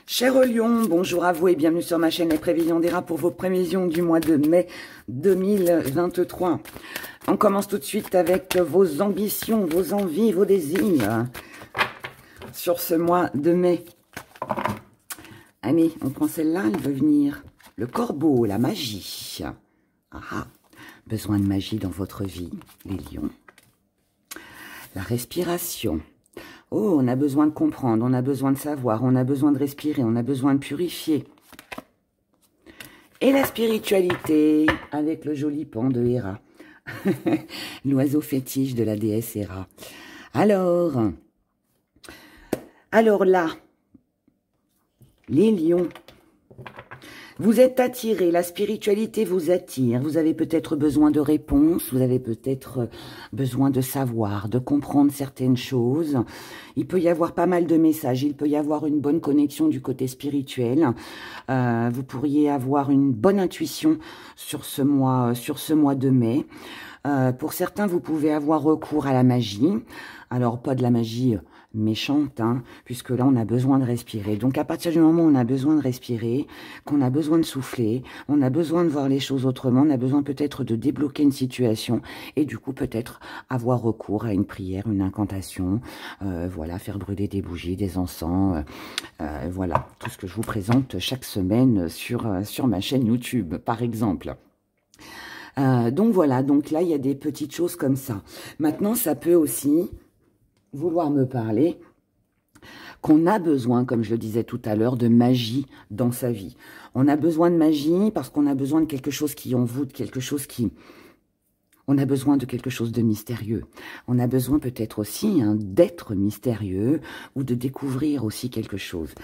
Cher Lion, bonjour à vous et bienvenue sur ma chaîne Les Prévisions d'Héra pour vos prévisions du mois de mai 2023. On commence tout de suite avec vos ambitions, vos envies, vos désirs sur ce mois de mai. Allez, on prend celle-là, elle veut venir. Le corbeau, la magie. Ah, besoin de magie dans votre vie, les lions. La respiration. Oh, on a besoin de comprendre, on a besoin de savoir, on a besoin de respirer, on a besoin de purifier. Et la spiritualité, avec le joli pan de Héra. L'oiseau fétiche de la déesse Héra. Alors là, les lions, vous êtes attirés, la spiritualité vous attire, vous avez peut-être besoin de réponses, vous avez peut-être besoin de savoir, de comprendre certaines choses. Il peut y avoir pas mal de messages, il peut y avoir une bonne connexion du côté spirituel. Vous pourriez avoir une bonne intuition sur ce mois de mai. Pour certains, vous pouvez avoir recours à la magie. Alors, pas de la magie méchante, hein, puisque là, on a besoin de respirer. Donc, à partir du moment où on a besoin de respirer, qu'on a besoin de souffler, on a besoin de voir les choses autrement, on a besoin peut-être de débloquer une situation et du coup, peut-être avoir recours à une prière, une incantation, voilà, faire brûler des bougies, des encens, voilà, tout ce que je vous présente chaque semaine sur ma chaîne YouTube, par exemple. Donc voilà, donc là, il y a des petites choses comme ça. Maintenant, ça peut aussi vouloir me parler qu'on a besoin, comme je le disais tout à l'heure, de magie dans sa vie. On a besoin de magie parce qu'on a besoin de quelque chose qui envoûte, quelque chose qui... On a besoin de quelque chose de mystérieux. On a besoin peut-être aussi d'être mystérieux ou de découvrir aussi quelque chose.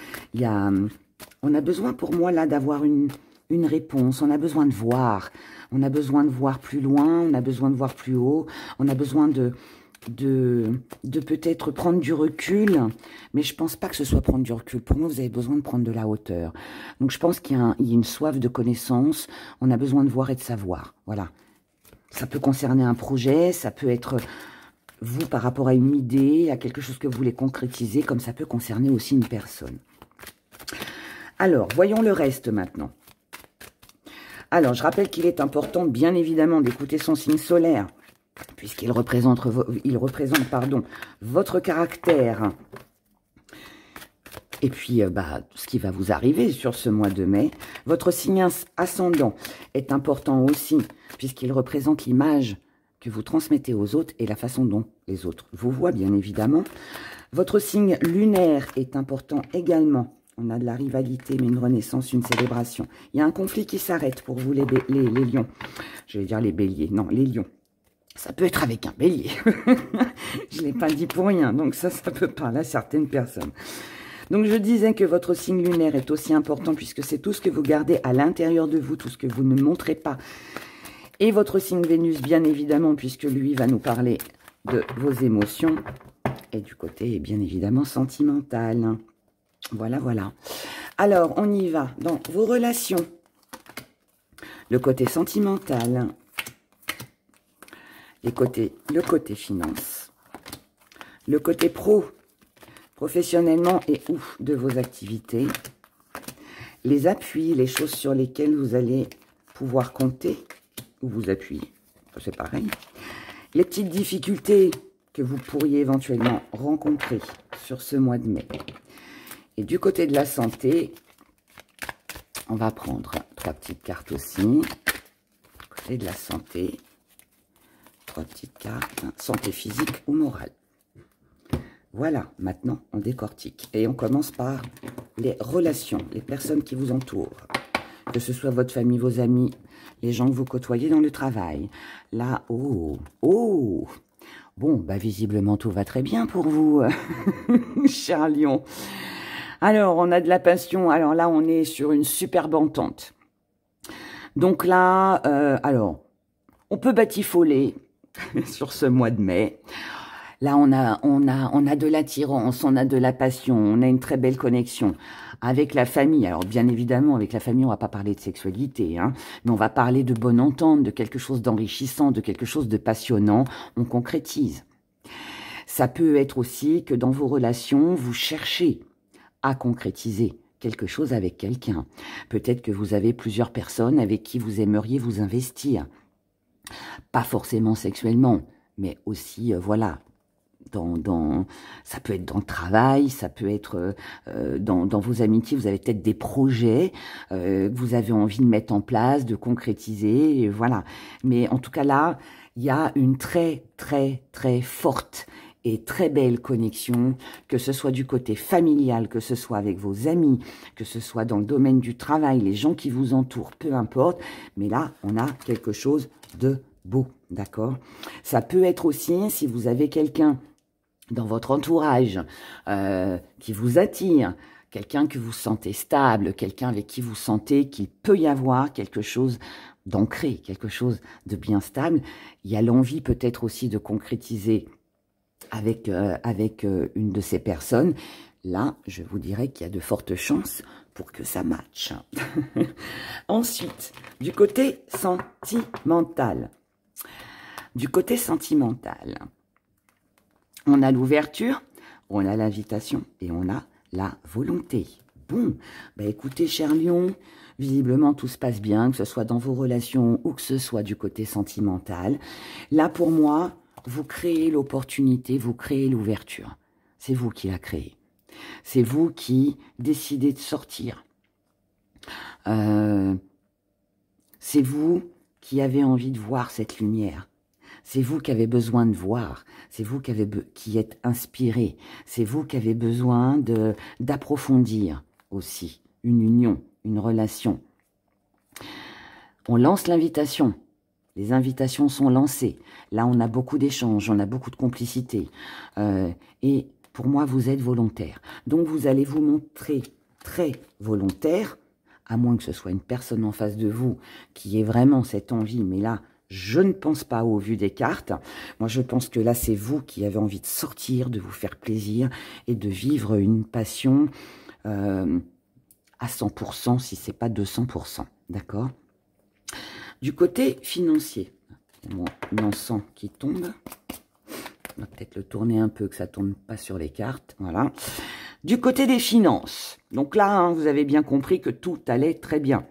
On a besoin pour moi là d'avoir une réponse, on a besoin de voir. On a besoin de voir plus loin, on a besoin de voir plus haut, on a besoin de peut-être prendre du recul, mais je pense pas que ce soit prendre du recul. Pour moi, vous avez besoin de prendre de la hauteur. Donc, je pense qu'il y a une soif de connaissance. On a besoin de voir et de savoir. Voilà. Ça peut concerner un projet, ça peut être vous par rapport à une idée, à quelque chose que vous voulez concrétiser, comme ça peut concerner aussi une personne. Alors, voyons le reste maintenant. Alors, je rappelle qu'il est important, bien évidemment, d'écouter son signe solaire, puisqu'il représente, votre caractère. Et puis, ce qui va vous arriver sur ce mois de mai. Votre signe ascendant est important aussi, puisqu'il représente l'image que vous transmettez aux autres et la façon dont les autres vous voient, bien évidemment. Votre signe lunaire est important également. On a de la rivalité, mais une renaissance, une célébration. Il y a un conflit qui s'arrête pour vous, les lions. Je vais dire les béliers. Non, les lions. Ça peut être avec un bélier. Je ne l'ai pas dit pour rien. Donc ça peut parler à certaines personnes. Donc je disais que votre signe lunaire est aussi important puisque c'est tout ce que vous gardez à l'intérieur de vous, tout ce que vous ne montrez pas. Et votre signe Vénus, bien évidemment, puisque lui va nous parler de vos émotions. Et du côté, bien évidemment, sentimental. Voilà, voilà. Alors, on y va dans vos relations. Le côté sentimental. Le côté finance. Le côté professionnellement et ou de vos activités. Les appuis, les choses sur lesquelles vous allez pouvoir compter ou vous appuyer. C'est pareil. Les petites difficultés que vous pourriez éventuellement rencontrer sur ce mois de mai. Et du côté de la santé, on va prendre 3 petites cartes aussi. Du côté de la santé, 3 petites cartes, santé physique ou morale. Voilà, maintenant on décortique. Et on commence par les relations, les personnes qui vous entourent. Que ce soit votre famille, vos amis, les gens que vous côtoyez dans le travail. Là, oh, bon, visiblement tout va très bien pour vous, cher lion. Alors, on a de la passion. Alors là, on est sur une superbe entente. Donc là, alors, on peut batifoler sur ce mois de mai. Là, on a de l'attirance, on a de la passion, on a une très belle connexion avec la famille. Alors, bien évidemment, avec la famille, on va pas parler de sexualité, hein, mais on va parler de bonne entente, de quelque chose d'enrichissant, de quelque chose de passionnant. On concrétise. Ça peut être aussi que dans vos relations, vous cherchez à concrétiser quelque chose avec quelqu'un. Peut-être que vous avez plusieurs personnes avec qui vous aimeriez vous investir. Pas forcément sexuellement, mais aussi, voilà, ça peut être dans le travail, ça peut être dans vos amitiés, vous avez peut-être des projets que vous avez envie de mettre en place, de concrétiser, et voilà. Mais en tout cas là, il y a une très très très forte et très belle connexion, que ce soit du côté familial, que ce soit avec vos amis, que ce soit dans le domaine du travail, les gens qui vous entourent, peu importe. Mais là, on a quelque chose de beau, d'accord? Ça peut être aussi, si vous avez quelqu'un dans votre entourage qui vous attire, quelqu'un que vous sentez stable, quelqu'un avec qui vous sentez qu'il peut y avoir quelque chose d'ancré, quelque chose de bien stable. Il y a l'envie peut-être aussi de concrétiser avec une de ces personnes. Là, je vous dirais qu'il y a de fortes chances pour que ça matche. Ensuite, du côté sentimental. Du côté sentimental, on a l'ouverture, on a l'invitation et on a la volonté. Bon, bah écoutez, cher Lion, visiblement tout se passe bien, que ce soit dans vos relations ou que ce soit du côté sentimental. Là, pour moi, vous créez l'opportunité, vous créez l'ouverture. C'est vous qui la créez. C'est vous qui décidez de sortir. C'est vous qui avez envie de voir cette lumière. C'est vous qui avez besoin de voir, c'est vous qui êtes inspiré, c'est vous qui avez besoin d'approfondir aussi une union, une relation. On lance l'invitation, les invitations sont lancées. Là, on a beaucoup d'échanges, on a beaucoup de complicité. Et pour moi, vous êtes volontaire. Donc, vous allez vous montrer très volontaire, à moins que ce soit une personne en face de vous qui ait vraiment cette envie, mais là, je ne pense pas au vu des cartes. Moi, je pense que là, c'est vous qui avez envie de sortir, de vous faire plaisir et de vivre une passion à 100%, si ce n'est pas 200%. D'accord? Du côté financier, mon encens qui tombe. On va peut-être le tourner un peu, que ça ne tombe pas sur les cartes. Voilà. Du côté des finances. Donc là, hein, vous avez bien compris que tout allait très bien.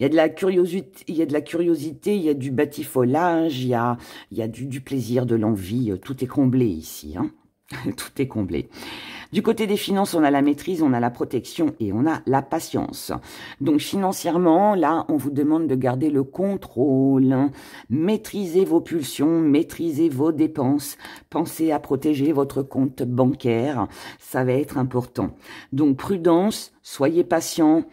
Il y a de la curiosité, il y a du batifolage, il y a du plaisir, de l'envie. Tout est comblé ici, hein. Tout est comblé. Du côté des finances, on a la maîtrise, on a la protection et on a la patience. Donc financièrement, là, on vous demande de garder le contrôle. Maîtrisez vos pulsions, maîtrisez vos dépenses. Pensez à protéger votre compte bancaire. Ça va être important. Donc prudence, soyez patient.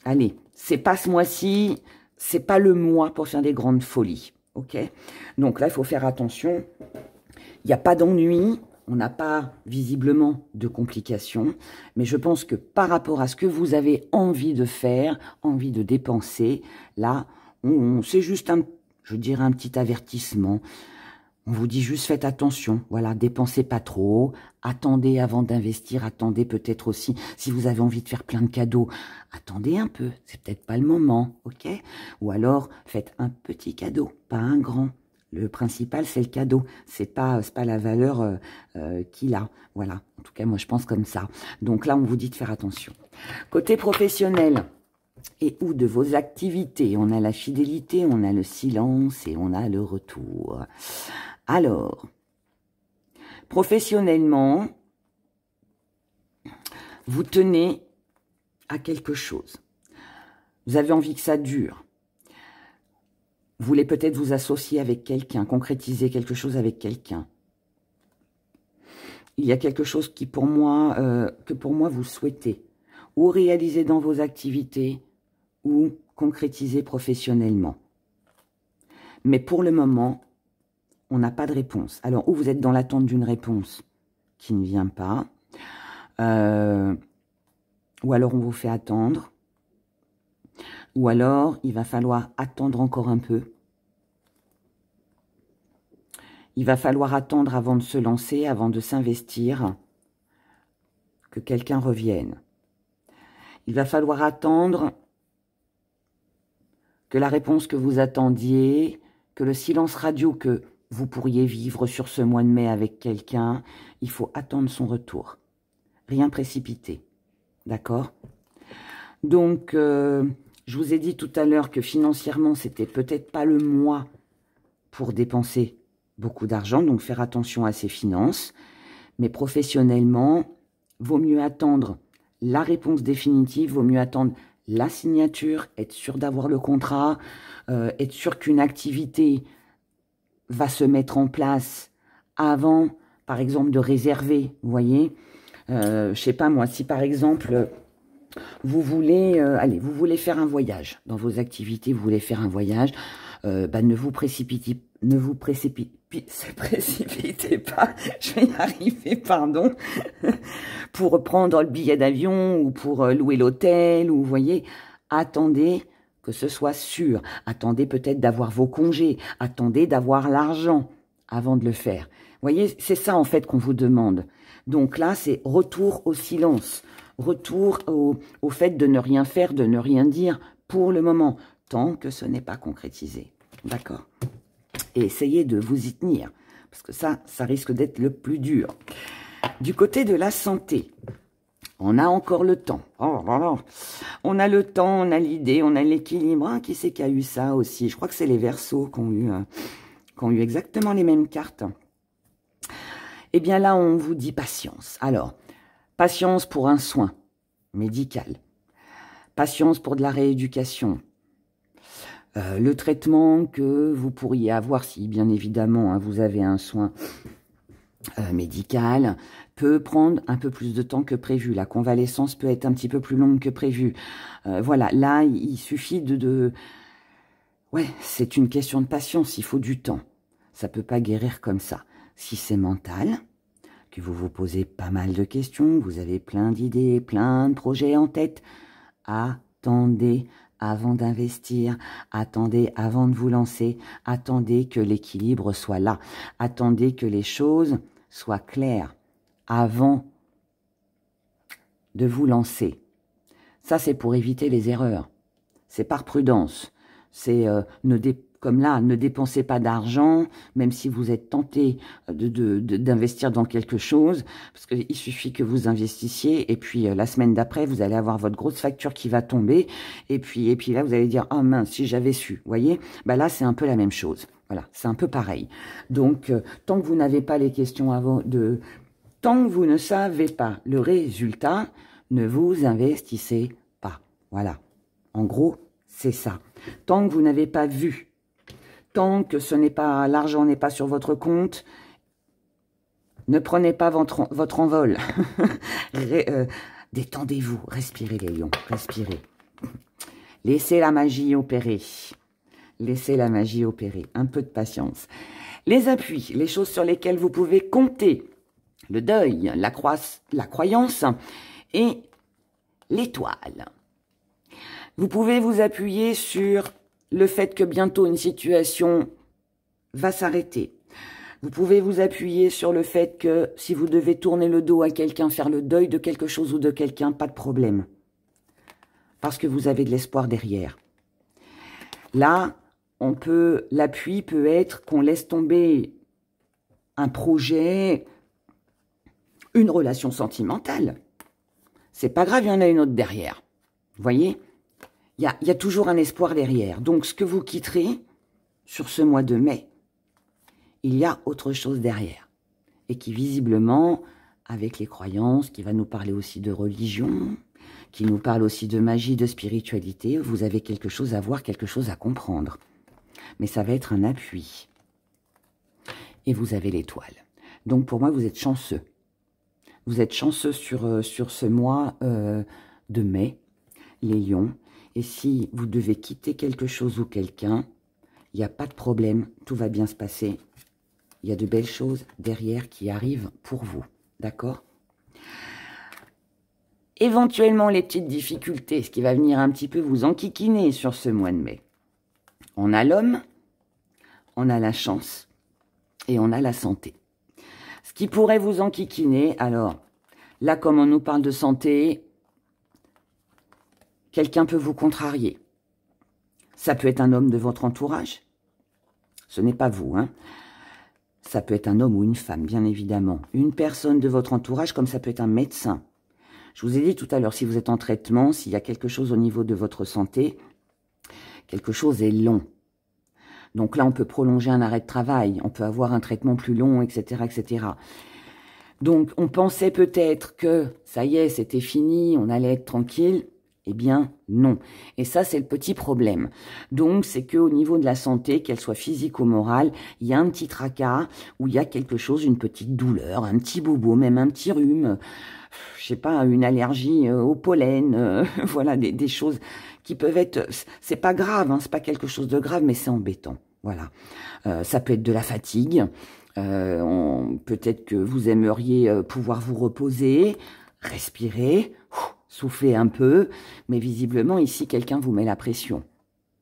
Allez, c'est pas ce mois-ci, c'est pas le mois pour faire des grandes folies, ok? Donc là, il faut faire attention. Il n'y a pas d'ennui, on n'a pas visiblement de complications, mais je pense que par rapport à ce que vous avez envie de faire, envie de dépenser, là, c'est juste je dirais un petit avertissement. On vous dit juste faites attention, voilà, dépensez pas trop, attendez avant d'investir, attendez peut-être aussi, si vous avez envie de faire plein de cadeaux, attendez un peu, c'est peut-être pas le moment, ok? Ou alors, faites un petit cadeau, pas un grand. Le principal, c'est le cadeau, c'est pas la valeur qu'il a, voilà. En tout cas, moi, je pense comme ça. Donc là, on vous dit de faire attention. Côté professionnel, et ou de vos activités, on a la fidélité, on a le silence et on a le retour. Alors, professionnellement, vous tenez à quelque chose. Vous avez envie que ça dure. Vous voulez peut-être vous associer avec quelqu'un, concrétiser quelque chose avec quelqu'un. Il y a quelque chose qui, pour moi, que pour moi, vous souhaitez. Ou réaliser dans vos activités, ou concrétiser professionnellement. Mais pour le moment, on n'a pas de réponse. Alors, ou vous êtes dans l'attente d'une réponse qui ne vient pas, ou alors on vous fait attendre, ou alors il va falloir attendre encore un peu. Il va falloir attendre avant de se lancer, avant de s'investir, que quelqu'un revienne. Il va falloir attendre que la réponse que vous attendiez, que le silence radio que vous pourriez vivre sur ce mois de mai avec quelqu'un, il faut attendre son retour. Rien précipiter. D'accord? Donc, je vous ai dit tout à l'heure que financièrement, c'était peut-être pas le mois pour dépenser beaucoup d'argent, donc faire attention à ses finances. Mais professionnellement, vaut mieux attendre la réponse définitive, vaut mieux attendre la signature, être sûr d'avoir le contrat, être sûr qu'une activité va se mettre en place avant, par exemple, de réserver, vous voyez. Je sais pas moi, si par exemple, vous voulez, vous voulez faire un voyage, dans vos activités, vous voulez faire un voyage, ne vous précipitez pas, je vais y arriver, pardon, pour prendre le billet d'avion ou pour louer l'hôtel, ou vous voyez, attendez que ce soit sûr, attendez peut-être d'avoir vos congés, attendez d'avoir l'argent avant de le faire. Vous voyez, c'est ça en fait qu'on vous demande. Donc là, c'est retour au silence, retour au fait de ne rien faire, de ne rien dire pour le moment, tant que ce n'est pas concrétisé. D'accord? Et essayez de vous y tenir, parce que ça risque d'être le plus dur. Du côté de la santé, on a encore le temps. Oh, voilà. On a le temps, on a l'idée, on a l'équilibre. Ah, qui c'est qui a eu ça aussi? Je crois que c'est les Verseaux qui ont eu exactement les mêmes cartes. Eh bien là, on vous dit patience. Alors, patience pour un soin médical. Patience pour de la rééducation. Le traitement que vous pourriez avoir, si bien évidemment vous avez un soin médical, peut prendre un peu plus de temps que prévu. La convalescence peut être un petit peu plus longue que prévu. Voilà, là, il suffit Ouais, c'est une question de patience, il faut du temps. Ça peut pas guérir comme ça. Si c'est mental, que vous vous posez pas mal de questions, vous avez plein d'idées, plein de projets en tête, attendez avant d'investir, attendez avant de vous lancer, attendez que l'équilibre soit là, attendez que les choses soient claires avant de vous lancer. Ça, c'est pour éviter les erreurs. C'est par prudence. C'est comme là, ne dépensez pas d'argent, même si vous êtes tenté d'investir dans quelque chose, parce qu'il suffit que vous investissiez, et puis la semaine d'après, vous allez avoir votre grosse facture qui va tomber, et puis là, vous allez dire, ah mince, si j'avais su, vous voyez, bah là, c'est un peu la même chose. Voilà, c'est un peu pareil. Donc, tant que vous n'avez pas les questions tant que vous ne savez pas le résultat, ne vous investissez pas. Voilà. En gros, c'est ça. Tant que vous n'avez pas vu, tant que l'argent n'est pas sur votre compte, ne prenez pas votre envol. Détendez-vous, respirez les lions, respirez. Laissez la magie opérer. Laissez la magie opérer. Un peu de patience. Les appuis, les choses sur lesquelles vous pouvez compter. Le deuil, la croyance et l'étoile. Vous pouvez vous appuyer sur le fait que bientôt une situation va s'arrêter. Vous pouvez vous appuyer sur le fait que si vous devez tourner le dos à quelqu'un, faire le deuil de quelque chose ou de quelqu'un, pas de problème. Parce que vous avez de l'espoir derrière. Là, l'appui peut être qu'on laisse tomber un projet, une relation sentimentale. C'est pas grave, il y en a une autre derrière. Vous voyez ? Il y a toujours un espoir derrière. Donc, ce que vous quitterez sur ce mois de mai, il y a autre chose derrière. Et qui, visiblement, avec les croyances, qui va nous parler aussi de religion, qui nous parle aussi de magie, de spiritualité, vous avez quelque chose à voir, quelque chose à comprendre. Mais ça va être un appui. Et vous avez l'étoile. Donc, pour moi, vous êtes chanceux. Vous êtes chanceux sur ce mois de mai, les lions. Et si vous devez quitter quelque chose ou quelqu'un, il n'y a pas de problème, tout va bien se passer. Il y a de belles choses derrière qui arrivent pour vous, d'accord? Éventuellement, les petites difficultés, ce qui va venir un petit peu vous enquiquiner sur ce mois de mai. On a l'homme, on a la chance et on a la santé. Ce qui pourrait vous enquiquiner, alors, là, comme on nous parle de santé, quelqu'un peut vous contrarier. Ça peut être un homme de votre entourage. Ce n'est pas vous, hein. Ça peut être un homme ou une femme, bien évidemment. Une personne de votre entourage, comme ça peut être un médecin. Je vous ai dit tout à l'heure, si vous êtes en traitement, s'il y a quelque chose au niveau de votre santé, quelque chose est long. Donc là, on peut prolonger un arrêt de travail, on peut avoir un traitement plus long, etc., etc. Donc, on pensait peut-être que, ça y est, c'était fini, on allait être tranquille. Eh bien, non. Et ça, c'est le petit problème. Donc, c'est qu'au niveau de la santé, qu'elle soit physique ou morale, il y a un petit tracas, où il y a quelque chose, une petite douleur, un petit bobo, même un petit rhume, je sais pas, une allergie au pollen, voilà, des choses qui peuvent être... C'est pas grave, hein, c'est pas quelque chose de grave, mais c'est embêtant. Voilà. Ça peut être de la fatigue. Peut-être que vous aimeriez pouvoir vous reposer, respirer, souffler un peu, mais visiblement ici quelqu'un vous met la pression.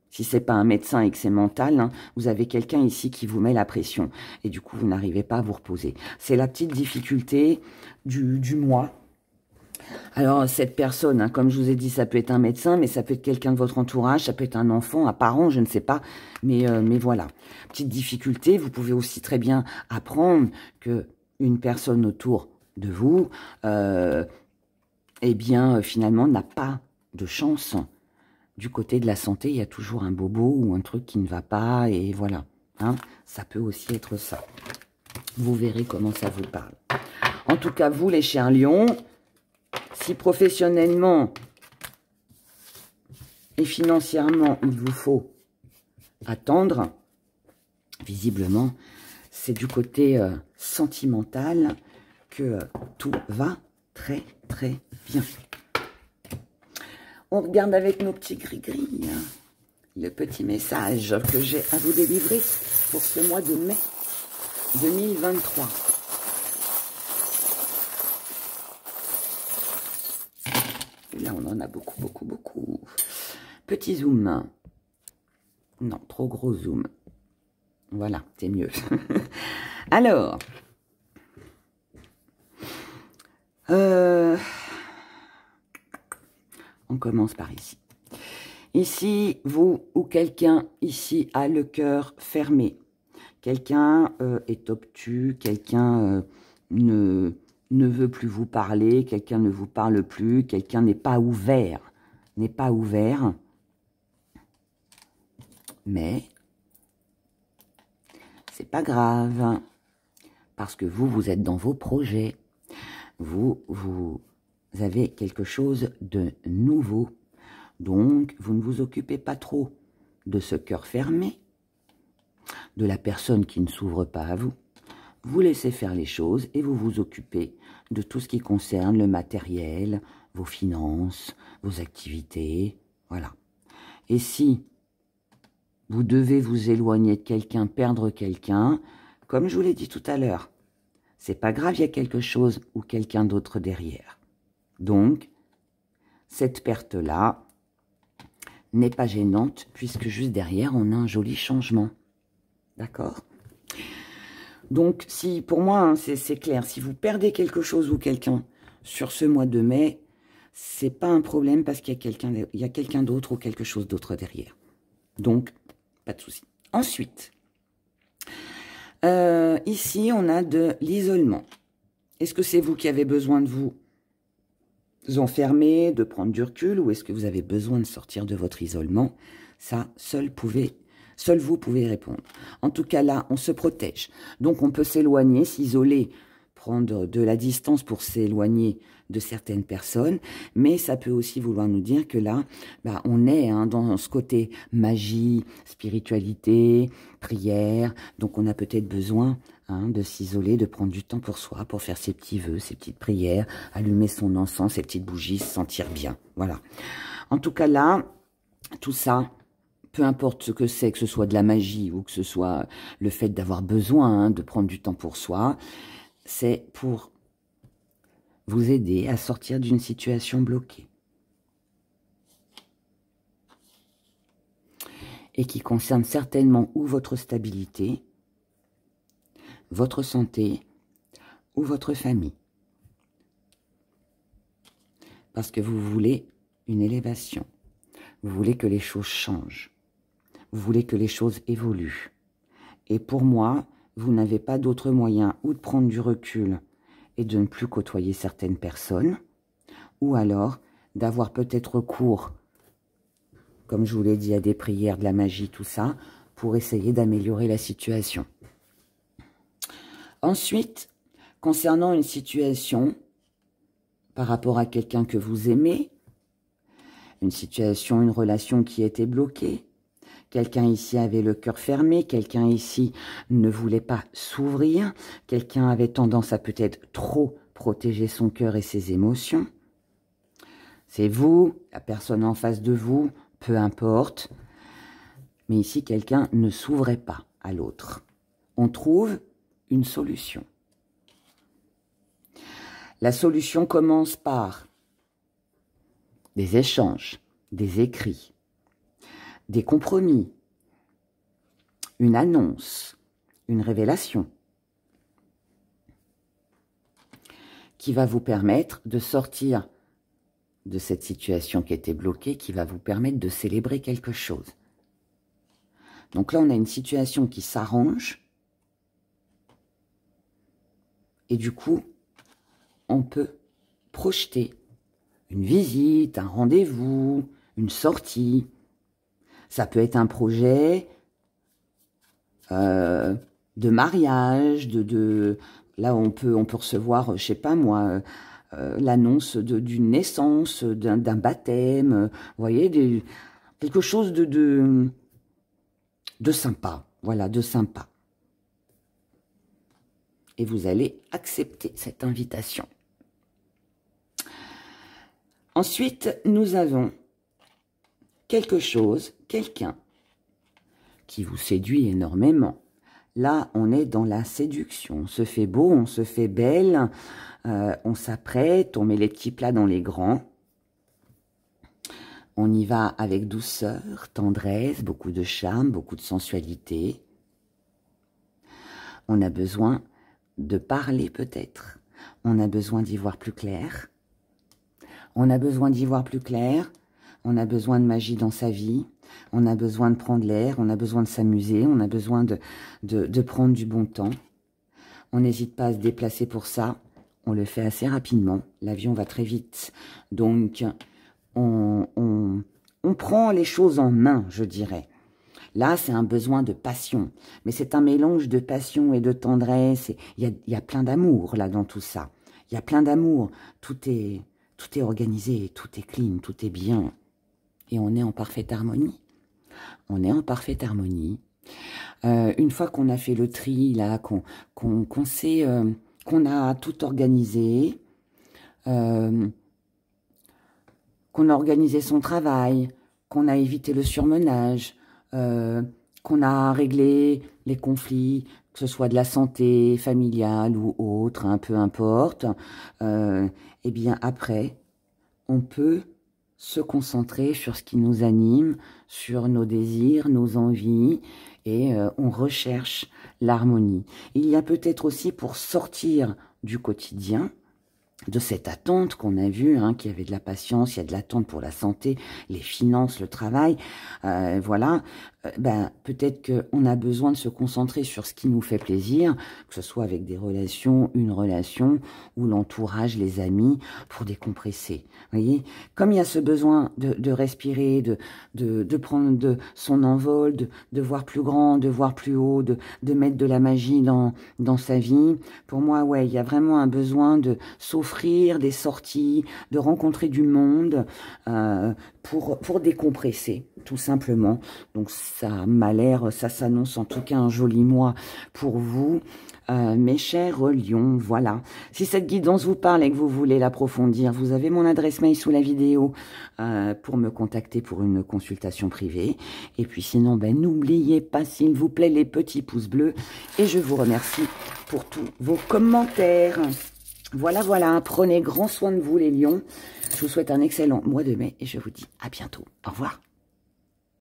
Si c'est pas un médecin et que c'est mental, hein, vous avez quelqu'un ici qui vous met la pression et du coup vous n'arrivez pas à vous reposer. C'est la petite difficulté du mois. Alors cette personne, hein, comme je vous ai dit, ça peut être un médecin, mais ça peut être quelqu'un de votre entourage, ça peut être un enfant, un parent, je ne sais pas, mais voilà. Petite difficulté, vous pouvez aussi très bien apprendre que une personne autour de vous, eh bien finalement n'a pas de chance. Du côté de la santé, il y a toujours un bobo ou un truc qui ne va pas, et voilà. Hein, ça peut aussi être ça. Vous verrez comment ça vous parle. En tout cas, vous les chers lions, si professionnellement et financièrement, il vous faut attendre, visiblement, c'est du côté sentimental que tout va très, très bien. On regarde avec nos petits gris-gris le petit message que j'ai à vous délivrer pour ce mois de mai 2023. Là, on en a beaucoup, beaucoup, beaucoup. Petit zoom. Non, trop gros zoom. Voilà, c'est mieux. Alors, on commence par ici. Ici, vous ou quelqu'un ici a le cœur fermé. Quelqu'un est obtus, quelqu'un ne veut plus vous parler, quelqu'un ne vous parle plus, quelqu'un n'est pas ouvert. N'est pas ouvert. Mais c'est pas grave. Parce que vous êtes dans vos projets. Vous avez quelque chose de nouveau. Donc, vous ne vous occupez pas trop de ce cœur fermé, de la personne qui ne s'ouvre pas à vous. Vous laissez faire les choses et vous vous occupez de tout ce qui concerne le matériel, vos finances, vos activités, voilà. Et si vous devez vous éloigner de quelqu'un, perdre quelqu'un, comme je vous l'ai dit tout à l'heure, c'est pas grave, il y a quelque chose ou quelqu'un d'autre derrière. Donc, cette perte-là n'est pas gênante, puisque juste derrière, on a un joli changement. D'accord ? Donc, si pour moi, hein, c'est clair, si vous perdez quelque chose ou quelqu'un sur ce mois de mai, c'est pas un problème parce qu'il y a quelqu'un d'autre ou quelque chose d'autre derrière. Donc, pas de souci. Ensuite, ici, on a de l'isolement. Est-ce que c'est vous qui avez besoin de vous enfermer, de prendre du recul, ou est-ce que vous avez besoin de sortir de votre isolement? Ça, seul vous pouvez répondre. En tout cas, là, on se protège. Donc, on peut s'éloigner, s'isoler, prendre de la distance pour s'éloigner de certaines personnes, mais ça peut aussi vouloir nous dire que là, bah, on est dans ce côté magie, spiritualité, prière, donc on a peut-être besoin de s'isoler, de prendre du temps pour soi, pour faire ses petits vœux, ses petites prières, allumer son encens, ses petites bougies, se sentir bien, voilà. En tout cas là, tout ça, peu importe ce que c'est, que ce soit de la magie ou que ce soit le fait d'avoir besoin de prendre du temps pour soi, c'est pour vous aider à sortir d'une situation bloquée. Et qui concerne certainement ou votre stabilité, votre santé ou votre famille. Parce que vous voulez une élévation. Vous voulez que les choses changent. Vous voulez que les choses évoluent. Et pour moi, vous n'avez pas d'autre moyen ou de prendre du recul et de ne plus côtoyer certaines personnes, ou alors d'avoir peut-être recours, comme je vous l'ai dit, à des prières, de la magie, tout ça, pour essayer d'améliorer la situation. Ensuite, concernant une situation par rapport à quelqu'un que vous aimez, une situation, une relation qui était bloquée, quelqu'un ici avait le cœur fermé, quelqu'un ici ne voulait pas s'ouvrir, quelqu'un avait tendance à peut-être trop protéger son cœur et ses émotions. C'est vous, la personne en face de vous, peu importe. Mais ici, quelqu'un ne s'ouvrait pas à l'autre. On trouve une solution. La solution commence par des échanges, des écrits, des compromis, une annonce, une révélation qui va vous permettre de sortir de cette situation qui était bloquée, qui va vous permettre de célébrer quelque chose. Donc là, on a une situation qui s'arrange et du coup, on peut projeter une visite, un rendez-vous, une sortie. Ça peut être un projet de mariage, là on peut recevoir, je sais pas moi, l'annonce d'une naissance, d'un baptême, vous voyez, quelque chose de sympa, voilà, de sympa. Et vous allez accepter cette invitation. Ensuite, nous avons quelque chose, quelqu'un qui vous séduit énormément. Là, on est dans la séduction. On se fait beau, on se fait belle, on s'apprête, on met les petits plats dans les grands. On y va avec douceur, tendresse, beaucoup de charme, beaucoup de sensualité. On a besoin de parler peut-être. On a besoin d'y voir plus clair. On a besoin d'y voir plus clair. On a besoin de magie dans sa vie. On a besoin de prendre l'air. On a besoin de s'amuser. On a besoin de prendre du bon temps. On n'hésite pas à se déplacer pour ça. On le fait assez rapidement. L'avion va très vite. Donc, on prend les choses en main, je dirais. Là, c'est un besoin de passion. Mais c'est un mélange de passion et de tendresse. Il y a plein d'amour là dans tout ça. Il y a plein d'amour. Tout est organisé, tout est clean, tout est bien. Et on est en parfaite harmonie. On est en parfaite harmonie. Une fois qu'on a fait le tri, là, qu'on sait, qu'on a tout organisé, qu'on a organisé son travail, qu'on a évité le surmenage, qu'on a réglé les conflits, que ce soit de la santé familiale ou autre, hein, peu importe, eh bien après, on peut se concentrer sur ce qui nous anime, sur nos désirs, nos envies, et on recherche l'harmonie. Il y a peut-être aussi pour sortir du quotidien, de cette attente qu'on a vue, hein, qu'il y avait de la patience, il y a de l'attente pour la santé, les finances, le travail, voilà, peut-être qu'on a besoin de se concentrer sur ce qui nous fait plaisir, que ce soit avec des relations, une relation, ou l'entourage, les amis, pour décompresser. Vous voyez, comme il y a ce besoin de respirer, de prendre son envol, de voir plus grand, de voir plus haut, de mettre de la magie dans sa vie, pour moi, ouais, il y a vraiment un besoin de s'offrir des sorties, de rencontrer du monde, pour décompresser, tout simplement. Donc ça m'a l'air, ça s'annonce en tout cas un joli mois pour vous, mes chers lions. Voilà. Si cette guidance vous parle et que vous voulez l'approfondir, vous avez mon adresse mail sous la vidéo pour me contacter pour une consultation privée. Et puis sinon, n'oubliez pas, s'il vous plaît, les petits pouces bleus. Et je vous remercie pour tous vos commentaires. Voilà, voilà, prenez grand soin de vous les lions. Je vous souhaite un excellent mois de mai et je vous dis à bientôt. Au revoir.